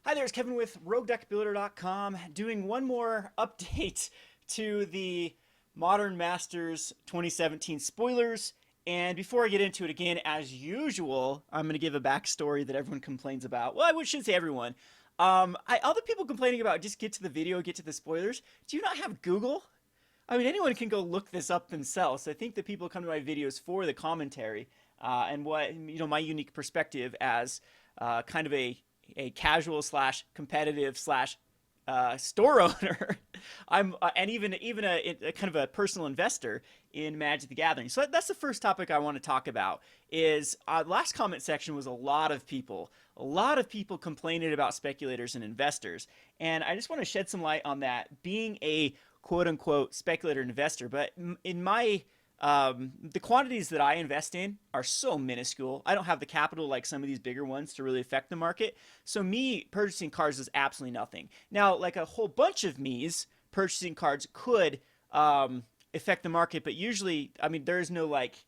Hi there, it's Kevin with RogueDeckBuilder.com doing one more update to the Modern Masters 2017 spoilers. And before I get into it again, as usual, I'm going to give a backstory that everyone complains about. Well, I shouldn't say everyone. Other people complaining about just get to the video, get to the spoilers. Do you not have Google? I mean, anyone can go look this up themselves. I think that people come to my videos for the commentary and what my unique perspective as kind of a casual slash competitive slash store owner. I'm and even a kind of a personal investor in Magic the Gathering. So that's the first topic I want to talk about. Is last comment section was a lot of people complaining about speculators and investors, and I just want to shed some light on that. Being a quote unquote speculator investor, but in my the quantities that I invest in are so minuscule. I don't have the capital like some of these bigger ones to really affect the market. So me purchasing cards is absolutely nothing. Now, like a whole bunch of me's purchasing cards could affect the market, but usually, I mean, there is no like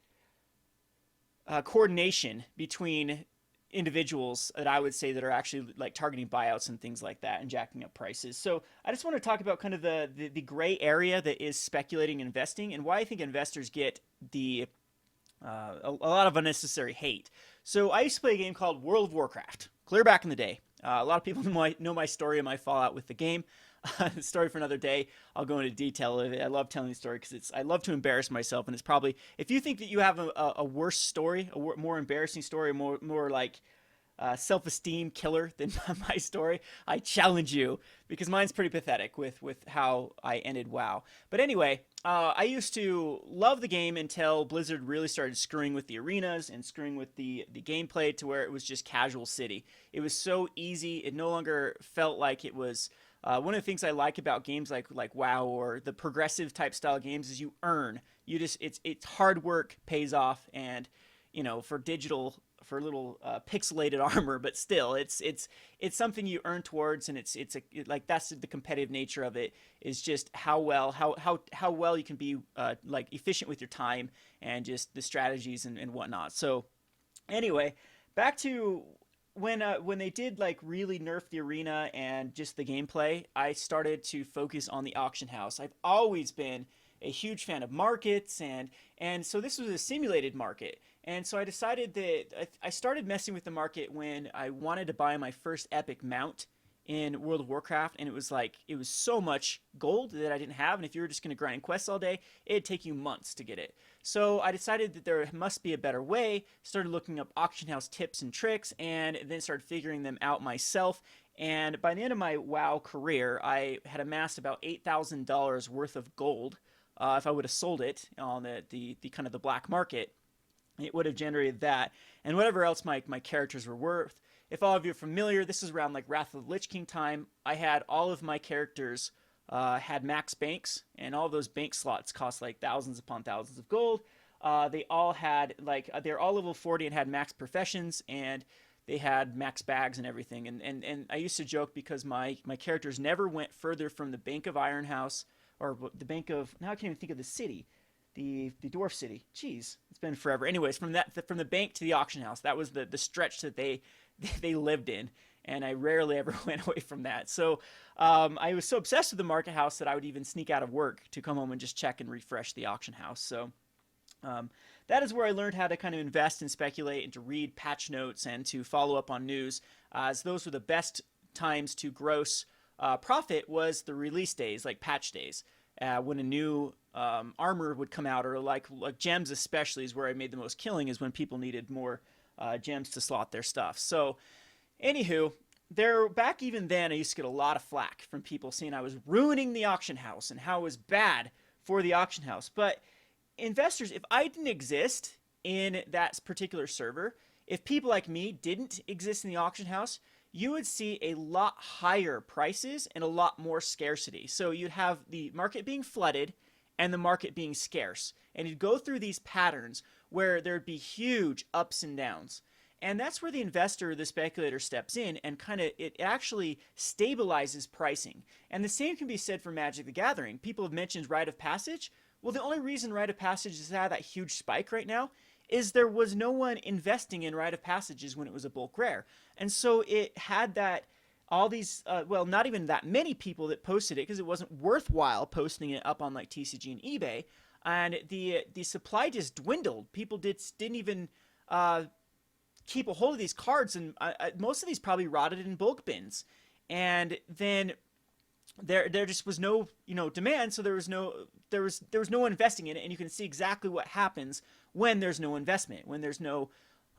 coordination between individuals that I would say that are actually like targeting buyouts and things like that and jacking up prices. So I just want to talk about kind of the gray area that is speculating investing and why I think investors get the a lot of unnecessary hate. So I used to play a game called World of Warcraft, clear back in the day. A lot of people know my story and my fallout with the game. Story for another day. I'll go into detail of it. I love telling the story because I love to embarrass myself, and it's probably if you think that you have a worse story, more embarrassing story, more like self-esteem killer than my story, I challenge you because mine's pretty pathetic with how I ended WoW. But anyway, I used to love the game until Blizzard really started screwing with the arenas and screwing with the gameplay to where it was just casual city. It was so easy. It no longer felt like it was. One of the things I like about games like WoW or the progressive type style games is you earn. You just it's hard work pays off, and for for little pixelated armor, but still it's something you earn towards, and like that's the competitive nature of it is just how well you can be like efficient with your time and just the strategies and whatnot. So anyway, back to when they did like really nerf the arena and just the gameplay, I started to focus on the auction house. I've always been a huge fan of markets, and so this was a simulated market. And so I decided that I started messing with the market when I wanted to buy my first epic mount in World of Warcraft, and it was so much gold that I didn't have, and if you were just going to grind quests all day, it'd take you months to get it. So I decided that there must be a better way, started looking up auction house tips and tricks, and then started figuring them out myself. And by the end of my WoW career, I had amassed about $8,000 worth of gold. If I would have sold it on the kind of the black market, it would have generated that and whatever else my characters were worth. If all of you are familiar, this is around like Wrath of the Lich King time. I had all of my characters had max banks, and all those bank slots cost like thousands upon thousands of gold. They all had they're all level 40 and had max professions, and they had max bags and everything. And I used to joke because my characters never went further from the Bank of Ironhouse or the Bank of, now I can't even think of the city, the dwarf city. Jeez, it's been forever. Anyways, from the bank to the auction house, that was the stretch that they lived in, and I rarely ever went away from that. So I was so obsessed with the market house that I would even sneak out of work to come home and just check and refresh the auction house. So that is where I learned how to kind of invest and speculate and to read patch notes and to follow up on news, as those were the best times to gross profit was the release days, like patch days, when a new armor would come out, or like gems especially is where I made the most killing, is when people needed more gems to slot their stuff. So anywho, back even then I used to get a lot of flack from people saying I was ruining the auction house and how it was bad for the auction house. But investors, if I didn't exist in that particular server, if people like me didn't exist in the auction house, you would see a lot higher prices and a lot more scarcity. So you'd have the market being flooded and the market being scarce. And you'd go through these patterns where there'd be huge ups and downs. And that's where the investor, the speculator, steps in and it actually stabilizes pricing. And the same can be said for Magic the Gathering. People have mentioned Rite of Passage. Well, the only reason Rite of Passage has had that huge spike right now is there was no one investing in Rite of Passages when it was a bulk rare. And so it had that all these, well, not even that many people that posted it because it wasn't worthwhile posting it up on like TCG and eBay. And the supply just dwindled. People didn't even uh, keep a hold of these cards, and most of these probably rotted in bulk bins. And then there just was no demand, so there was no one investing in it, and you can see exactly what happens when there's no investment, when there's no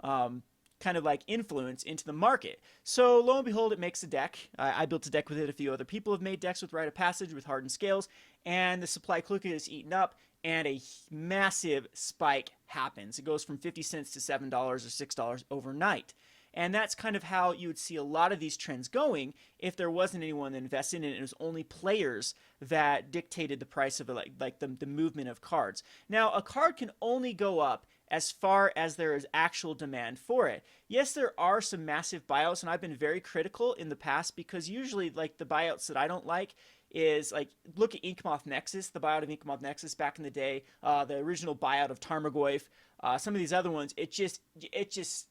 kind of like influence into the market. So lo and behold, it makes a deck. I built a deck with it. A few other people have made decks with Rite of Passage, with hardened scales, and the supply quickly is eaten up, and a massive spike happens. It goes from 50 cents to $7 or $6 overnight. And that's kind of how you would see a lot of these trends going if there wasn't anyone that invested in it. It was only players that dictated the price of it, like the movement of cards. Now, a card can only go up as far as there is actual demand for it. Yes, there are some massive buyouts, and I've been very critical in the past because usually like the buyouts that I don't like is like, look at Inkmoth Nexus, the buyout of Inkmoth Nexus back in the day, the original buyout of Tarmogoyf, some of these other ones. It just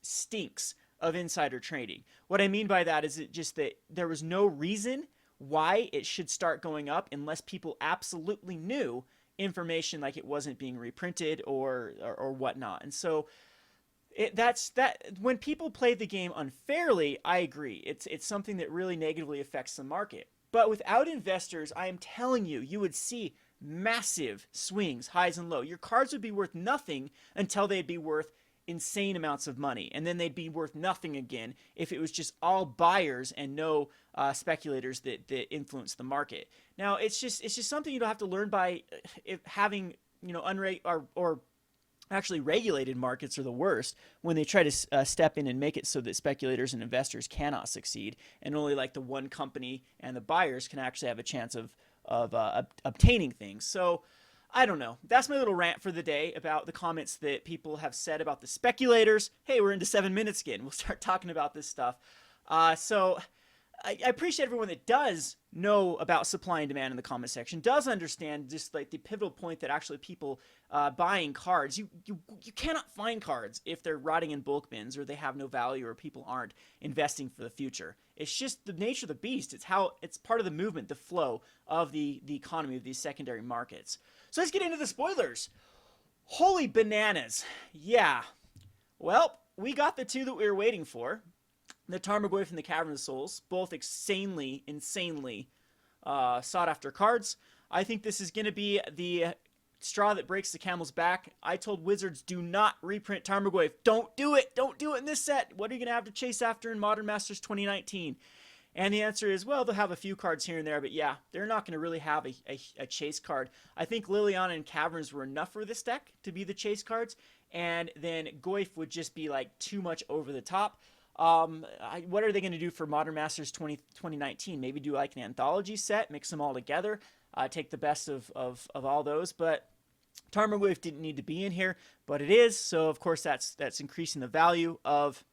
stinks of insider trading. What I mean by that is it just that there was no reason why it should start going up unless people absolutely knew information like it wasn't being reprinted or whatnot. And so that's that. When people play the game unfairly, I agree. It's something that really negatively affects the market. But without investors, I am telling you, you would see massive swings, highs and lows. Your cards would be worth nothing until they'd be worth insane amounts of money, and then they'd be worth nothing again if it was just all buyers and no speculators that influence the market. Now, it's just something you don't have to learn by having or actually regulated markets are the worst when they try to step in and make it so that speculators and investors cannot succeed, and only like the one company and the buyers can actually have a chance of obtaining things. So I don't know. That's my little rant for the day about the comments that people have said about the speculators. Hey, we're into 7 minutes again. We'll start talking about this stuff. So I appreciate everyone that does know about supply and demand in the comment section, does understand just like the pivotal point that actually people buying cards, you cannot find cards if they're rotting in bulk bins or they have no value or people aren't investing for the future. It's just the nature of the beast. It's part of the movement, the flow of the economy of these secondary markets. So let's get into the spoilers. Holy bananas. Yeah. Well, we got the two that we were waiting for. The Tarmogoyf and the Cavern of Souls, both insanely sought after cards. I think this is going to be the straw that breaks the camel's back. I told Wizards, do not reprint Tarmogoyf. Don't do it. Don't do it in this set. What are you going to have to chase after in Modern Masters 2019? And the answer is, well, they'll have a few cards here and there, but yeah, they're not going to really have a chase card. I think Liliana and Caverns were enough for this deck to be the chase cards, and then Goyf would just be like too much over the top. What are they going to do for Modern Masters 2019? Maybe do like an anthology set, mix them all together, take the best of all those. But Tarmogoyf didn't need to be in here, but it is. So of course that's increasing the value of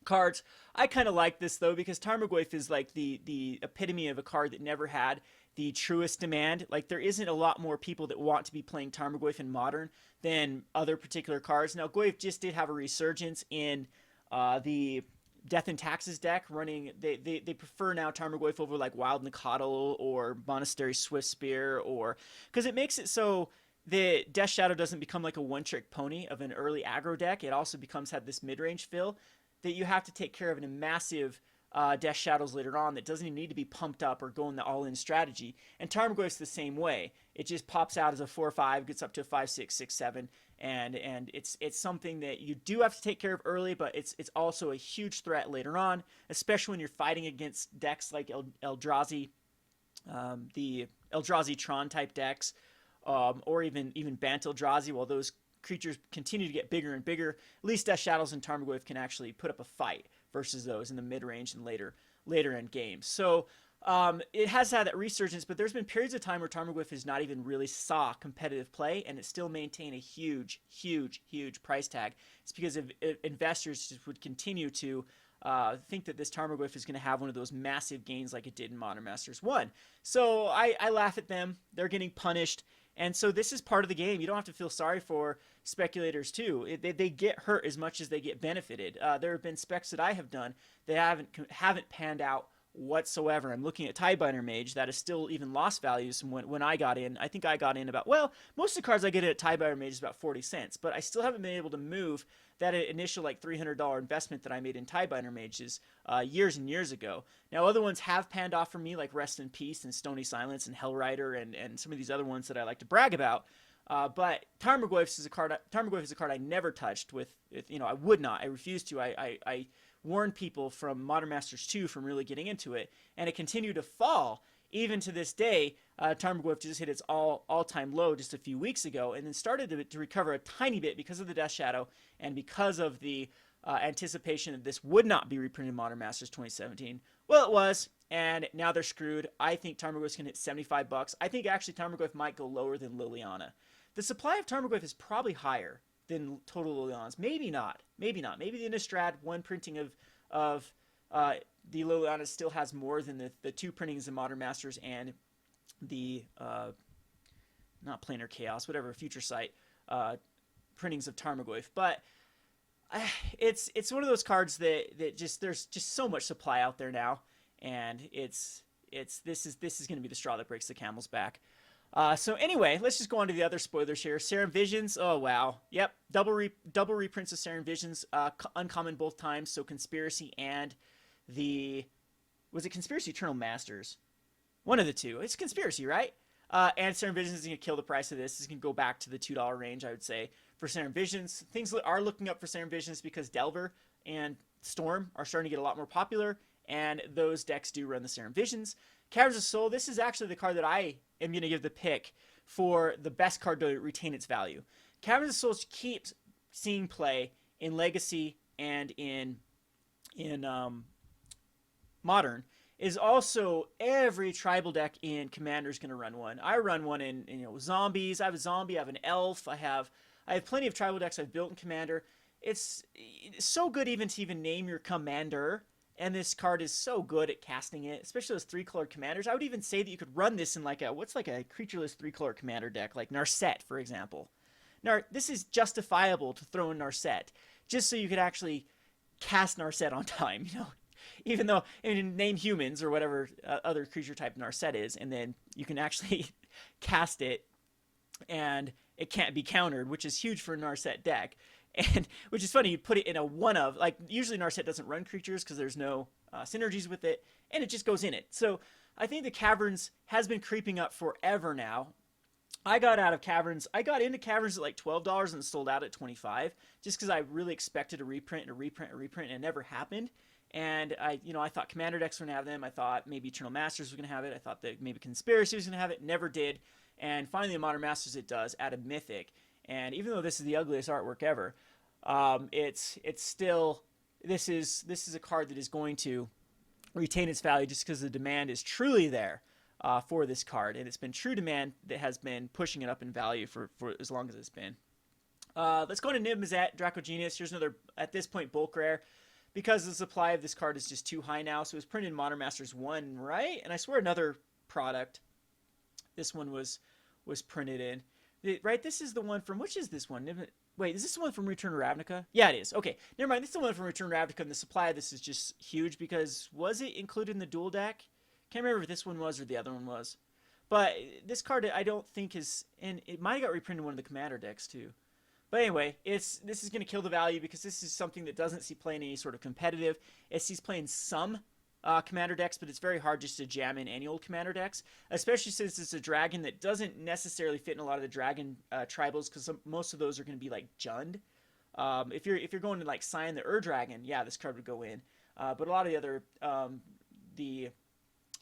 cards. I kind of like this though, because Tarmogoyf is like the epitome of a card that never had the truest demand. Like there isn't a lot more people that want to be playing Tarmogoyf in Modern than other particular cards. Now Goyf just did have a resurgence in the Death and Taxes deck running. They prefer now Tarmogoyf over like Wild Nacatl or Monastery Swift Spear, or because it makes it so the Death Shadow doesn't become like a one-trick pony of an early aggro deck. It also had this mid-range fill that you have to take care of in a massive Death Shadows later on that doesn't even need to be pumped up or go in the all-in strategy. And Tarmogoyf's the same way. It just pops out as a 4/5, gets up to a 5/6, 6/7, and it's something that you do have to take care of early, but it's also a huge threat later on, especially when you're fighting against decks like Eldrazi, the Eldrazi Tron type decks, or even Bant Eldrazi. While those creatures continue to get bigger and bigger, at least Death Shadows and Tarmogoyf can actually put up a fight versus those in the mid-range and later end games. So it has had that resurgence, but there's been periods of time where Tarmogoyf has not even really saw competitive play, and it still maintained a huge price tag. It's because investors just would continue to think that this Tarmogoyf is going to have one of those massive gains like it did in Modern Masters 1. So I laugh at them. They're getting punished. And so this is part of the game. You don't have to feel sorry for speculators too. They get hurt as much as they get benefited. There have been specs that I have done that haven't panned out whatsoever. I'm looking at TIE Binder Mage that is still even lost values from when I got in. I think I got in about, well, most of the cards I get at TIE Binder Mage is about 40 cents, but I still haven't been able to move that initial like $300 investment that I made in TIE Binder Mages years and years ago. Now, other ones have panned off for me, like Rest in Peace and Stony Silence and Hellrider and some of these other ones that I like to brag about. But Tarmogoyfs is a card. Tarmogoyf is a card I never touched. With I would not. I refused to. I warned people from Modern Masters 2 from really getting into it, and it continued to fall even to this day. Tarmogoyf just hit its all-time low just a few weeks ago, and then started to recover a tiny bit because of the Death Shadow and because of the anticipation that this would not be reprinted in Modern Masters 2017. Well, it was, and now they're screwed. I think Tarmogoyf can hit $75. I think actually Tarmogoyf might go lower than Liliana. The supply of Tarmogoyf is probably higher than total Lilianas. Maybe not. Maybe not. Maybe the Innistrad one printing of the Liliana still has more than the two printings in Modern Masters and the not Planar Chaos, whatever, Future Sight printings of Tarmogoyf. But it's one of those cards that just there's just so much supply out there now, and this is going to be the straw that breaks the camel's back. So anyway, let's just go on to the other spoilers here. Serum Visions. Oh, wow. Yep. Double reprints of Serum Visions. Uncommon both times. So Conspiracy and was it Conspiracy Eternal Masters? One of the two. It's Conspiracy, right? And Serum Visions is going to kill the price of this. It's going to go back to the $2 range, I would say, for Serum Visions. Things are looking up for Serum Visions because Delver and Storm are starting to get a lot more popular, and those decks do run the Serum Visions. Caverns of Soul, this is actually the card that I am going to give the pick for the best card to retain its value. Caverns of Soul keeps seeing play in Legacy and in Modern. Is also every tribal deck in Commander is going to run one. I run one in zombies. I have a zombie. I have an elf. I have plenty of tribal decks I've built in Commander. It's so good even to name your commander. And this card is so good at casting it, especially those 3-colored commanders. I would even say that you could run this in like a creatureless 3-color commander deck, like Narset, for example. Now, this is justifiable to throw in Narset, just so you could actually cast Narset on time, even though name humans or whatever other creature type Narset is, and then you can actually cast it, and it can't be countered, which is huge for a Narset deck. And which is funny, you put it in a one of, like usually Narset doesn't run creatures because there's no synergies with it, and it just goes in it. So I think the Caverns has been creeping up forever now. I got into Caverns at like $12 and sold out at $25, just because I really expected a reprint, and it never happened. And I thought Commander decks were going to have them. I thought maybe Eternal Masters was going to have it. I thought that maybe Conspiracy was going to have it. Never did. And finally in Modern Masters it does, at a Mythic. And even though this is the ugliest artwork ever, it's still, this is a card that is going to retain its value just because the demand is truly there for this card. And it's been true demand that has been pushing it up in value for as long as it's been. Let's go into Niv-Mizzet, Dracogenius. Here's another, at this point, bulk rare. Because the supply of this card is just too high now. So it was printed in Modern Masters 1, right? And I swear another product, this one was printed in. Right, this is the one from, which is this one? Wait, is this the one from Return to Ravnica? Yeah, it is. Okay, never mind. This is the one from Return to Ravnica, and the supply of this is just huge because, was it included in the dual deck? Can't remember if this one was or the other one was. But this card, I don't think is, and it might have got reprinted in one of the Commander decks too. But anyway, this is going to kill the value because this is something that doesn't see play in any sort of competitive. It sees play in some Commander decks, but it's very hard just to jam in any old Commander decks, especially since it's a dragon that doesn't necessarily fit in a lot of the dragon tribals, because most of those are going to be like Jund. If you're going to like Scion the Ur-Dragon, yeah, this card would go in. But a lot of the other the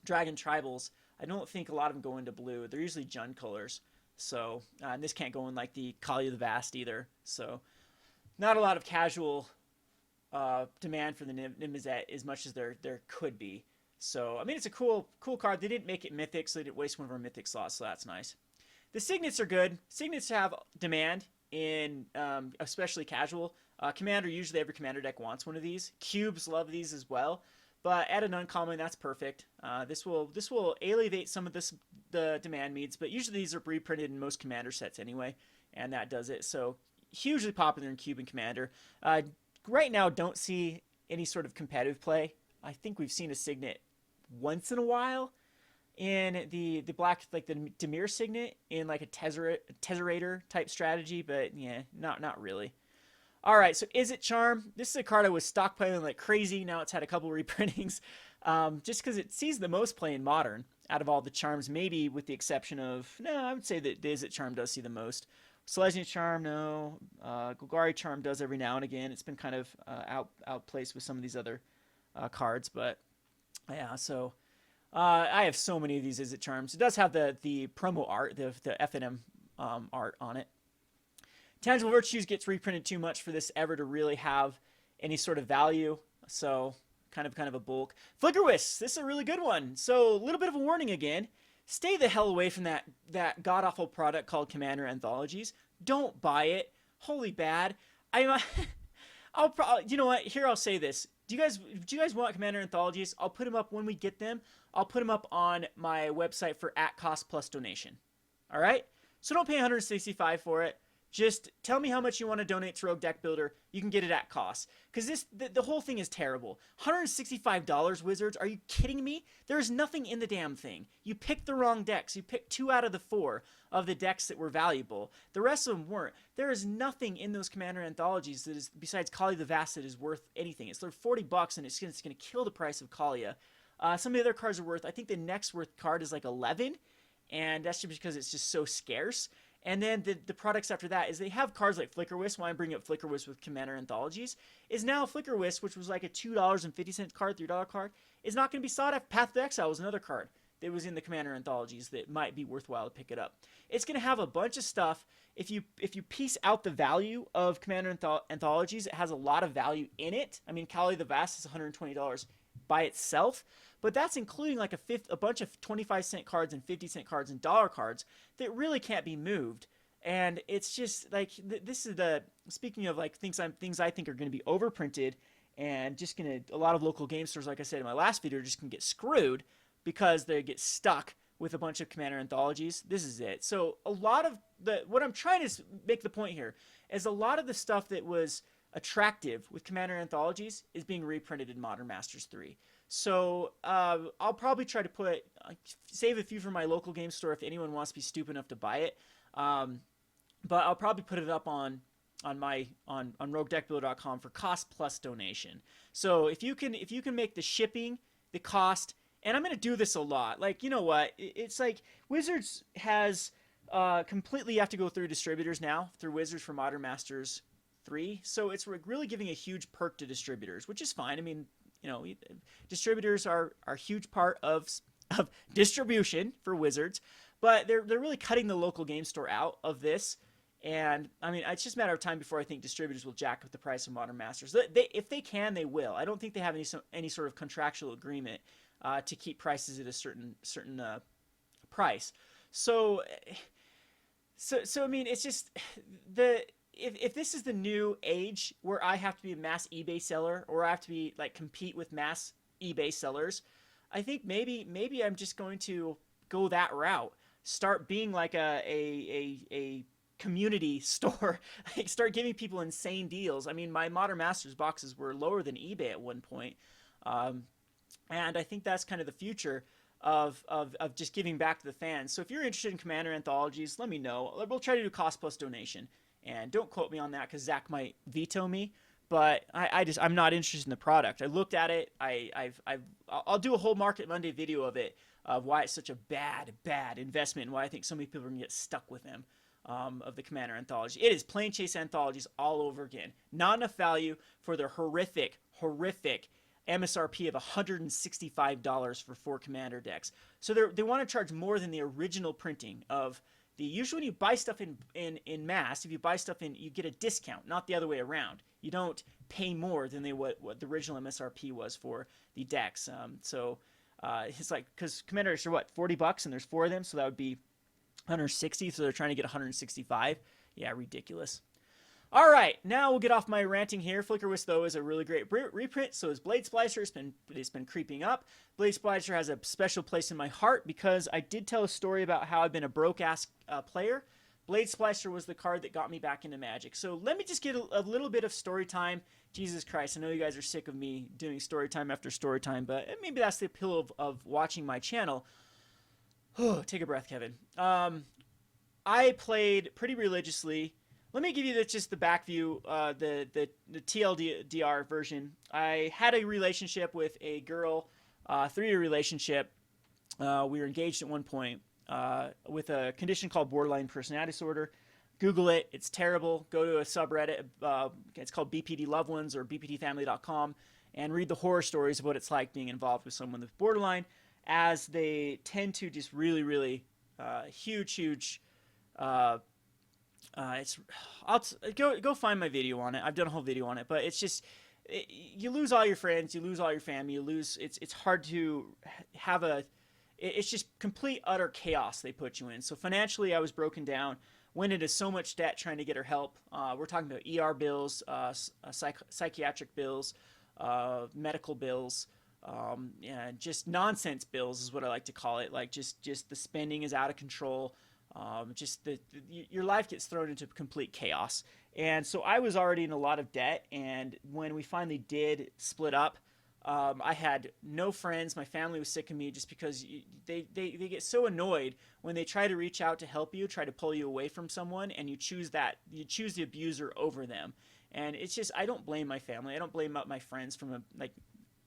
dragon tribals, I don't think a lot of them go into blue. They're usually Jund colors. So, and this can't go in like the Kali of the Vast either. So, not a lot of casual demand for the Niv-Mizzet as much as there could be. So, I mean, it's a cool card. They didn't make it mythic, so they didn't waste one of our mythic slots, so that's nice. The Signets are good. Signets have demand in especially casual. Commander, usually every Commander deck wants one of these. Cubes love these as well. But at an uncommon, that's perfect. This will alleviate some of the demand needs, but usually these are reprinted in most Commander sets anyway, and that does it. So hugely popular in Cube and Commander. Right now, don't see any sort of competitive play. I think we've seen a Signet once in a while in the black, like the Demir Signet in like a Tesserator type strategy, but yeah, not really. All right, so Is It Charm? This is a card I was stockpiling like crazy. Now it's had a couple reprintings, just because it sees the most play in Modern out of all the charms, maybe with the exception of, no, I would say that the Is It Charm does see the most. Selesnya Charm, no. Golgari Charm does every now and again. It's been kind of outplaced with some of these other cards, but yeah, so I have so many of these Is It Charms. It does have the promo art, the FNM art on it. Tangible Virtues gets reprinted too much for this ever to really have any sort of value, so kind of a bulk. Flickerwisp, this is a really good one. So a little bit of a warning again. Stay the hell away from that god-awful product called Commander Anthologies. Don't buy it. Holy bad. I'll probably, you know what? Here, I'll say this. Do you guys want Commander Anthologies? I'll put them up when we get them. I'll put them up on my website for at cost plus donation. All right? So don't pay $165 for it. Just tell me how much you want to donate to Rogue Deck Builder. You can get it at cost. Because the whole thing is terrible. $165, Wizards? Are you kidding me? There's nothing in the damn thing. You picked the wrong decks. You picked 2 out of the 4 of the decks that were valuable. The rest of them weren't. There is nothing in those Commander Anthologies that is, besides Kali the Vast, that is worth anything. It's like $40 and it's going to kill the price of Kalia. Some of the other cards are worth, I think the next worth card is like 11. And that's just because it's just so scarce. And then the products after that is they have cards like Flickerwisp. Why I'm bringing up Flickerwisp with Commander Anthologies is now Flickerwisp, which was like a $2.50 card, $3 card, is not going to be sought after. Path to Exile was another card that was in the Commander Anthologies that might be worthwhile to pick it up. It's going to have a bunch of stuff. If you piece out the value of Commander Anthologies, it has a lot of value in it. I mean, Kali the Vast is $120 by itself, but that's including like a bunch of 25-cent cards and 50-cent cards and dollar cards that really can't be moved. And it's just like this is speaking of like things I think are going to be overprinted and just going to, a lot of local game stores, like I said in my last video, just can get screwed because they get stuck with a bunch of Commander Anthologies. This is it. So a lot of what I'm trying to make the point here is a lot of the stuff that was attractive with Commander Anthologies is being reprinted in Modern Masters 3. So I'll probably try to save a few for my local game store if anyone wants to be stupid enough to buy it. But I'll probably put it up on roguedeckbuilder.com for cost plus donation. So if you can make the shipping, the cost, and I'm going to do this a lot. Like, you know what? It's like Wizards has completely, you have to go through distributors now, through Wizards for Modern Masters 3. So it's really giving a huge perk to distributors, which is fine. I mean, you know, distributors are a huge part of distribution for Wizards, but they're really cutting the local game store out of this. And I mean, it's just a matter of time before I think distributors will jack up the price of Modern Masters. If they can, they will. I don't think they have any sort of contractual agreement to keep prices at a certain price. So I mean, it's just if this is the new age where I have to be a mass eBay seller or I have to be like compete with mass eBay sellers, I think maybe I'm just going to go that route. Start being like a community store. Like start giving people insane deals. I mean, my Modern Masters boxes were lower than eBay at one point. And I think that's kind of the future of just giving back to the fans. So if you're interested in Commander Anthologies, let me know. We'll try to do cost plus donation. And don't quote me on that because Zach might veto me. But I'm not interested in the product. I looked at it. I'll do a whole Market Monday video of it, of why it's such a bad investment and why I think so many people are going to get stuck with them, of the Commander Anthology. It is plain Chase Anthologies all over again. Not enough value for their horrific MSRP of $165 for 4 Commander decks. So they want to charge more than the original printing of the. Usually when you buy stuff in mass, if you buy stuff you get a discount, not the other way around. You don't pay more than what the original MSRP was for the decks. It's like, because Commanders are what, $40 and there's 4 of them, so that would be 160. So they're trying to get 165. Yeah, ridiculous. All right, now we'll get off my ranting here. Flickerwisp, though, is a really great reprint. So is Blade Splicer. It's been creeping up. Blade Splicer has a special place in my heart because I did tell a story about how I've been a broke-ass player, Blade Splicer was the card that got me back into Magic. So let me just get a little bit of story time. Jesus Christ, I know you guys are sick of me doing story time after story time, but maybe that's the appeal of watching my channel. Take a breath, Kevin. I played pretty religiously. Let me give you just the back view, the TLDR version. I had a relationship with a girl, 3-year relationship. We were engaged at one point with a condition called borderline personality disorder. Google it. It's terrible. Go to a subreddit. It's called BPD Loved Ones or BPDFamily.com and read the horror stories of what it's like being involved with someone with borderline, as they tend to just really huge. Go find my video on it. I've done a whole video on it, but it's just you lose all your friends, you lose all your family, you lose. It's hard to have a. It's just complete utter chaos they put you in. So financially, I was broken down. Went into so much debt trying to get her help. We're talking about ER bills, psychiatric bills, medical bills. Yeah, just nonsense bills is what I like to call it. Like just the spending is out of control. Your life gets thrown into complete chaos. And so I was already in a lot of debt. And when we finally did split up, I had no friends. My family was sick of me just because they get so annoyed when they try to reach out to help you, try to pull you away from someone, and you choose the abuser over them. And it's just, I don't blame my family. I don't blame my friends from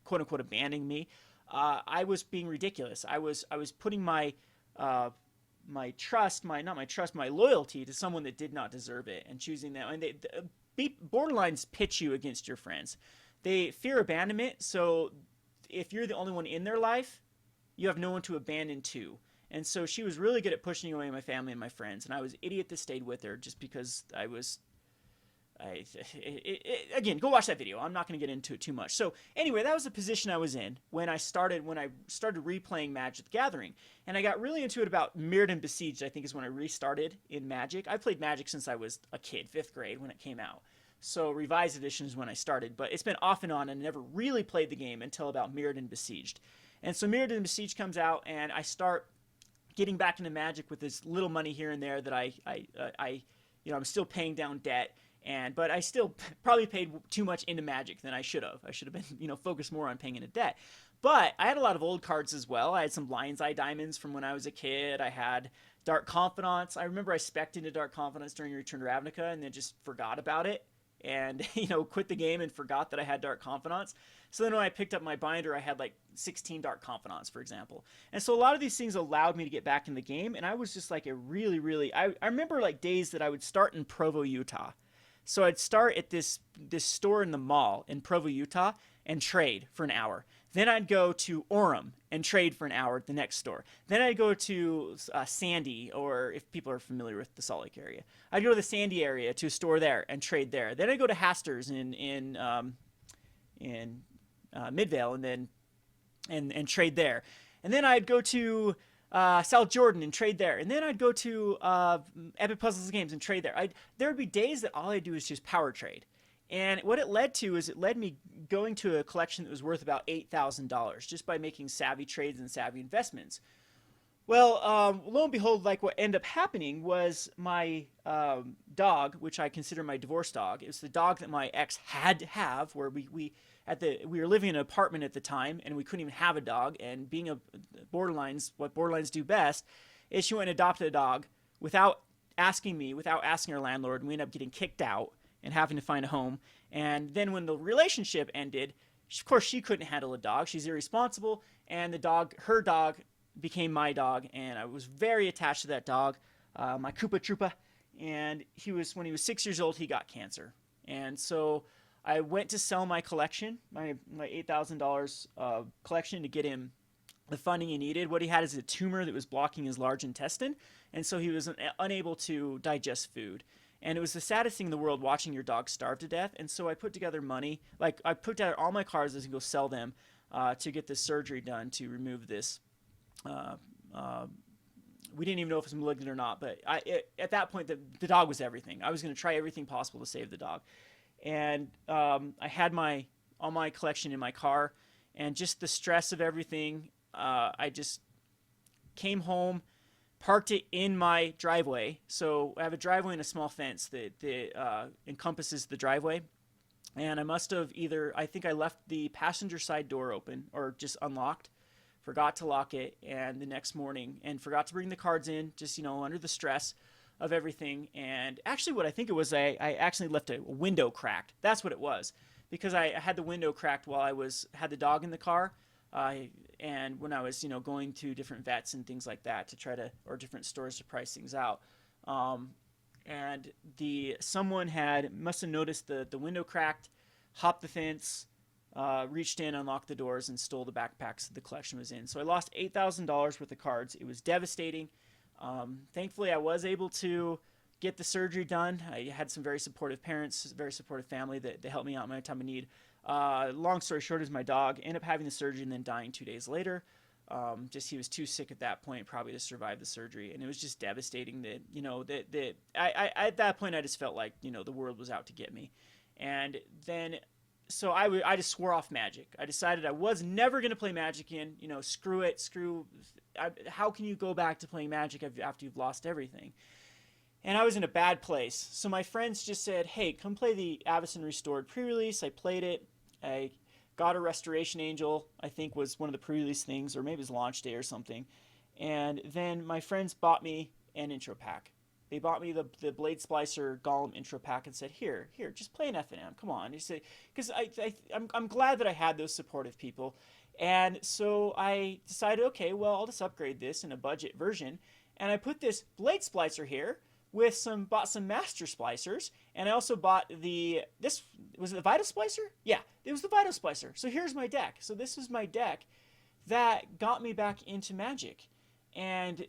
quote unquote abandoning me. I was being ridiculous. I was putting my loyalty to someone that did not deserve it and choosing them. And borderlines pitch you against your friends. They fear abandonment, so if you're the only one in their life, you have no one to abandon to. And so she was really good at pushing away my family and my friends, and I was an idiot that stayed with her just because again, go watch that video. I'm not going to get into it too much. So anyway, that was the position I was in when I started replaying Magic the Gathering. And I got really into it about Mirrodin Besieged, I think is when I restarted in Magic. I played Magic since I was a kid, 5th grade when it came out. So Revised Edition is when I started, but it's been off and on, and I never really played the game until about Mirrodin Besieged. And so Mirrodin Besieged comes out, and I start getting back into Magic with this little money here and there that I'm still paying down debt, but I still probably paid too much into Magic than I should have. I should have been, focused more on paying into debt. But I had a lot of old cards as well. I had some Lion's Eye Diamonds from when I was a kid. I had Dark Confidants. I remember I spec'd into Dark Confidants during Return to Ravnica and then just forgot about it. And, quit the game and forgot that I had Dark Confidants. So then when I picked up my binder, I had like 16 Dark Confidants, for example. And so a lot of these things allowed me to get back in the game. And I was just like I remember like days that I would start in Provo, Utah. So I'd start at this store in the mall in Provo, Utah and trade for an hour. Then I'd go to Orem and trade for an hour at the next store. Then I'd go to Sandy, or if people are familiar with the Salt Lake area, I'd go to the Sandy area to a store there and trade there. Then I'd go to Haster's in Midvale and trade there. And then I'd go to South Jordan and trade there. And then I'd go to Epic Puzzles Games and trade there. There would be days that all I'd do is just power trade. And what it led to is it led me going to a collection that was worth about $8,000 just by making savvy trades and savvy investments. Well, lo and behold, like what ended up happening was my dog, which I consider my divorce dog. It was the dog that my ex had to have, where we were living in an apartment at the time and we couldn't even have a dog. And being what borderlines do best is she went and adopted a dog without asking me, without asking our landlord, and we ended up getting kicked out and having to find a home. And then when the relationship ended, of course she couldn't handle a dog. She's irresponsible, and her dog became my dog, and I was very attached to that dog, my Koopa Troopa. And when he was 6 years old, he got cancer. And so I went to sell my collection, my $8,000 collection, to get him the funding he needed. What he had is a tumor that was blocking his large intestine, and so he was unable to digest food. And it was the saddest thing in the world watching your dog starve to death. And so I put together money. Like, I put together all my cards as I go sell them to get this surgery done to remove this. We didn't even know if it was malignant or not. But at that point, the dog was everything. I was going to try everything possible to save the dog. And I had all my collection in my car. And just the stress of everything, I just came home, parked it in my driveway. So I have a driveway and a small fence that encompasses the driveway. And I must have either, I think I left the passenger side door open or just unlocked, forgot to lock it, and the next morning, and forgot to bring the cards in, just, under the stress of everything. And actually, what I think it was, I actually left a window cracked. That's what it was, because I had the window cracked while had the dog in the car. And when I was, going to different vets and things like that or different stores to price things out. And someone must have noticed the window cracked, hopped the fence, reached in, unlocked the doors, and stole the backpacks that the collection was in. So I lost $8,000 worth of cards. It was devastating. Thankfully, I was able to get the surgery done. I had some very supportive parents, very supportive family that helped me out in my time of need. Long story short is my dog ended up having the surgery and then dying 2 days later. He was too sick at that point probably to survive the surgery, and it was just devastating that I at that point I just felt like the world was out to get me. And then so I just swore off Magic. I decided I was never going to play Magic again. Screw it, how can you go back to playing Magic after you've lost everything? And I was in a bad place. So my friends just said, hey, come play the Avacyn Restored pre-release. I played it. I got a Restoration Angel, I think was one of the pre-release things, or maybe it was launch day or something. And then my friends bought me an intro pack. They bought me the Blade Splicer Golem intro pack and said, here, just play an FNM. Come on. Because I'm glad that I had those supportive people. And so I decided, okay, well, I'll just upgrade this in a budget version. And I put this Blade Splicer here, bought some Master Splicers, and I also bought was it the Vital Splicer? Yeah, it was the Vital Splicer. So here's my deck. So this was my deck that got me back into Magic. And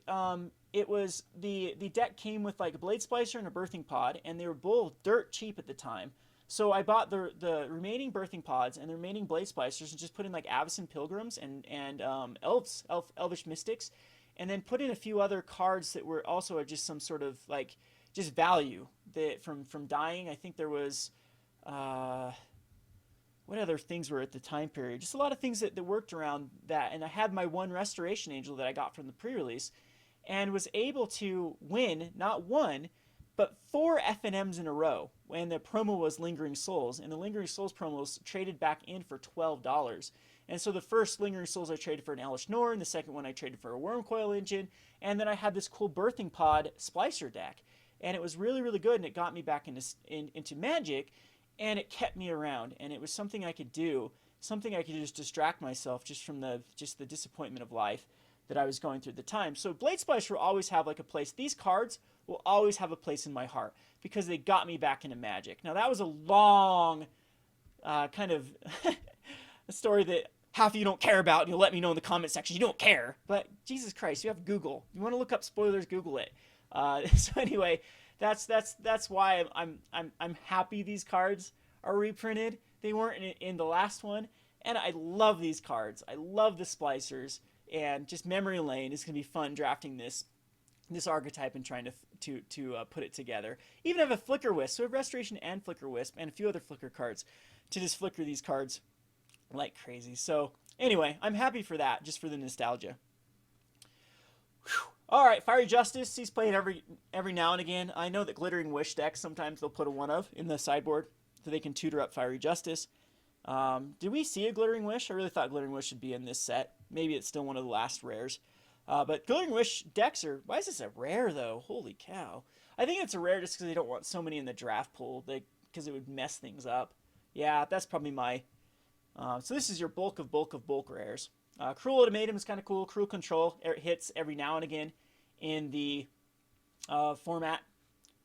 it was, the deck came with like a Blade Splicer and a Birthing Pod, and they were both dirt cheap at the time. So I bought the remaining Birthing Pods and the remaining Blade Splicers and just put in like Avacyn Pilgrims and Elvish Mystics, and then put in a few other cards that were also just some sort of like just value that from dying. I think there was what other things were at the time period? Just a lot of things that worked around that. And I had my one Restoration Angel that I got from the pre-release, and was able to win not one but 4 FNMs in a row when the promo was Lingering Souls, and the Lingering Souls promo was traded back in for $12. And so the first Lingering Souls I traded for an Elesh Norn, the second one I traded for a Wormcoil Engine, and then I had this cool Birthing Pod Splicer deck. And it was really, really good, and it got me back into Magic, and it kept me around, and it was something I could do, something I could just distract myself just from the disappointment of life that I was going through at the time. So Blade Splicer will always have like a place. These cards will always have a place in my heart because they got me back into Magic. Now that was a long kind of a story that half of you don't care about, and you'll let me know in the comment section you don't care. But Jesus Christ, you have Google. You want to look up spoilers, Google it. So anyway, that's why I'm happy these cards are reprinted. They weren't in the last one, and I love these cards. I love the Splicers, and just memory lane is going to be fun drafting this archetype and trying to put it together. Even have a Flicker Wisp, so I have Restoration and Flicker Wisp and a few other Flicker cards to just flicker these cards like crazy. So anyway, I'm happy for that, just for the nostalgia. Whew. All right, Fiery Justice. He's playing every now and again. I know that Glittering Wish decks, sometimes they'll put a one of in the sideboard so they can tutor up Fiery Justice. Did we see a Glittering Wish? I really thought Glittering Wish should be in this set. Maybe it's still one of the last rares. But Glittering Wish decks are... Why is this a rare, though? Holy cow. I think it's a rare just because they don't want so many in the draft pool, because it would mess things up. Yeah, that's probably my... so this is your bulk of bulk rares. Cruel Ultimatum is kind of cool. Cruel Control hits every now and again in the format.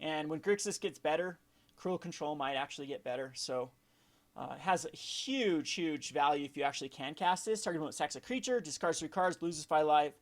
And when Grixis gets better, Cruel Control might actually get better. So it has a huge value if you actually can cast this. Target opponent sacks a creature, discards 3 cards, loses 5 life.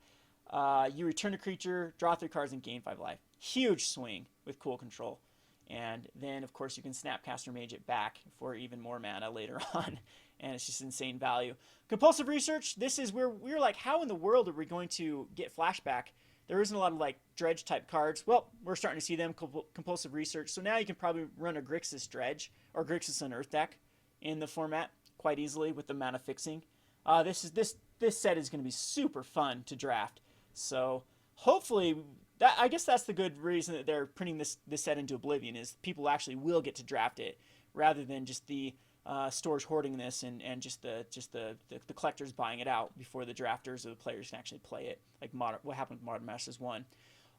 You return a creature, draw 3 cards, and gain 5 life. Huge swing with Cruel Control. And then, of course, you can Snapcaster Mage it back for even more mana later on. And it's just insane value. Compulsive Research, this is where we're like, how in the world are we going to get flashback? There isn't a lot of like Dredge type cards. Well, we're starting to see them, Compulsive Research. So now you can probably run a Grixis Dredge or Grixis Unearth deck in the format quite easily with the mana fixing. This set is going to be super fun to draft. So hopefully that, I guess that's the good reason that they're printing this set into oblivion, is people actually will get to draft it rather than just the stores hoarding this, and just the collectors buying it out before the drafters or the players can actually play it, like what happened with Modern Masters 1.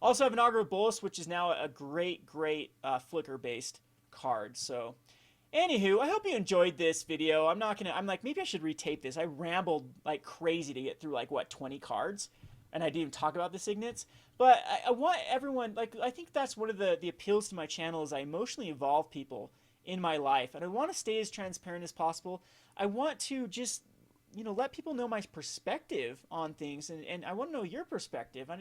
Also have Inaugural Bolus, which is now a great Flickr based card. So anywho, I hope you enjoyed this video. I'm like, maybe I should retape this. I rambled like crazy to get through like, what, 20 cards? And I didn't even talk about the signets. But I want everyone, like, I think that's one of the appeals to my channel, is I emotionally involve people in my life. And I want to stay as transparent as possible. I want to just, let people know my perspective on things. And I want to know your perspective.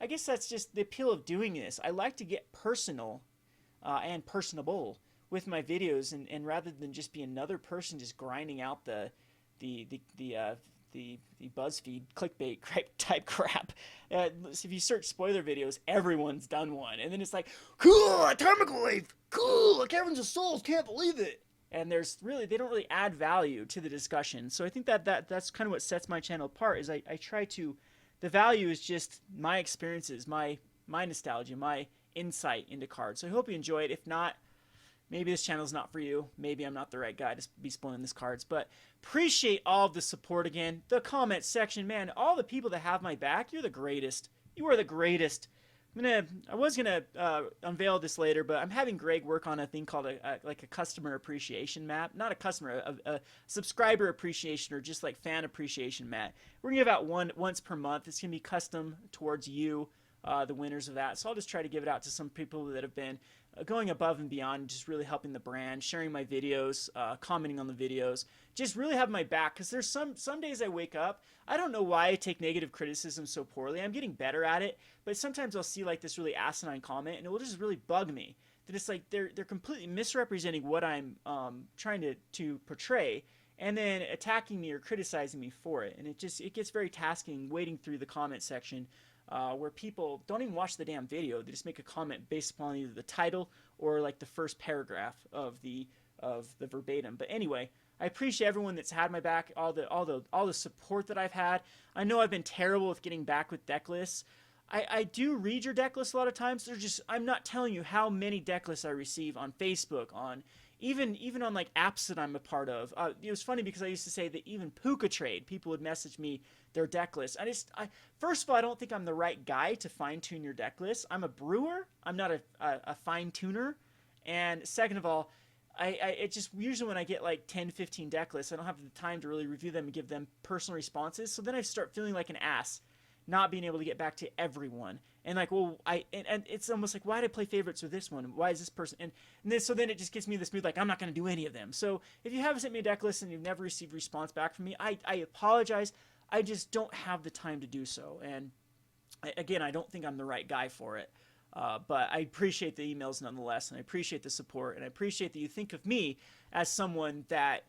I guess that's just the appeal of doing this. I like to get personal and personable with my videos, and rather than just be another person just grinding out the BuzzFeed clickbait type crap. If you search spoiler videos, everyone's done one, and then it's like, cool, atomic wave, cool, Caverns of Souls, can't believe it. And they don't really add value to the discussion. So I think that's kind of what sets my channel apart. Is I try to, the value is just my experiences, my nostalgia, my insight into cards. So I hope you enjoy it. If not, maybe this channel is not for you. Maybe I'm not the right guy to be spoiling these cards. But appreciate all of the support again. The comment section, man, all the people that have my back, you're the greatest. You are the greatest. I was gonna unveil this later, but I'm having Greg work on a thing called a customer appreciation map. Not a customer, a subscriber appreciation, or just like fan appreciation map. We're gonna give out one once per month. It's gonna be custom towards you, the winners of that. So I'll just try to give it out to some people that have been going above and beyond, just really helping the brand, sharing my videos, commenting on the videos, just really have my back. Because there's some days I wake up, I don't know why I take negative criticism so poorly. I'm getting better at it, but sometimes I'll see like this really asinine comment, and it will just really bug me. That it's like they're completely misrepresenting what I'm trying to portray, and then attacking me or criticizing me for it. And it gets very tasking wading through the comment section, where people don't even watch the damn video. They just make a comment based upon either the title or like the first paragraph of the verbatim. But anyway, I appreciate everyone that's had my back, all the support that I've had. I know I've been terrible with getting back with deck lists. I do read your deck lists a lot of times. I'm not telling you how many deck lists I receive on Facebook, on even on like apps that I'm a part of. It was funny because I used to say that even Puka Trade, people would message me their deck list. First of all, I don't think I'm the right guy to fine tune your deck list. I'm a brewer. I'm not a fine tuner. And second of all, it just usually when I get like 10, 15 deck lists, I don't have the time to really review them and give them personal responses. So then I start feeling like an ass, not being able to get back to everyone. And like, well, and it's almost like, why did I play favorites with this one? Why is this person? So then it just gets me this mood, like, I'm not going to do any of them. So if you haven't sent me a deck list and you've never received a response back from me, I apologize. I just don't have the time to do so. And again, I don't think I'm the right guy for it. But I appreciate the emails nonetheless, and I appreciate the support, and I appreciate that you think of me as someone that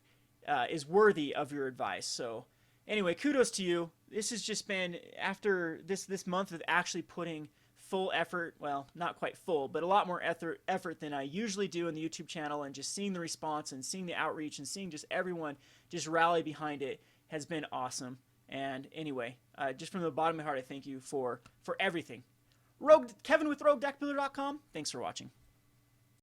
is worthy of your advice. So anyway, kudos to you. This has just been, after this month of actually putting full effort, well, not quite full, but a lot more effort than I usually do in the YouTube channel, and just seeing the response and seeing the outreach and seeing just everyone just rally behind it has been awesome. And anyway, just from the bottom of my heart, I thank you for everything. Kevin with RogueDeckBuilder.com. Thanks for watching.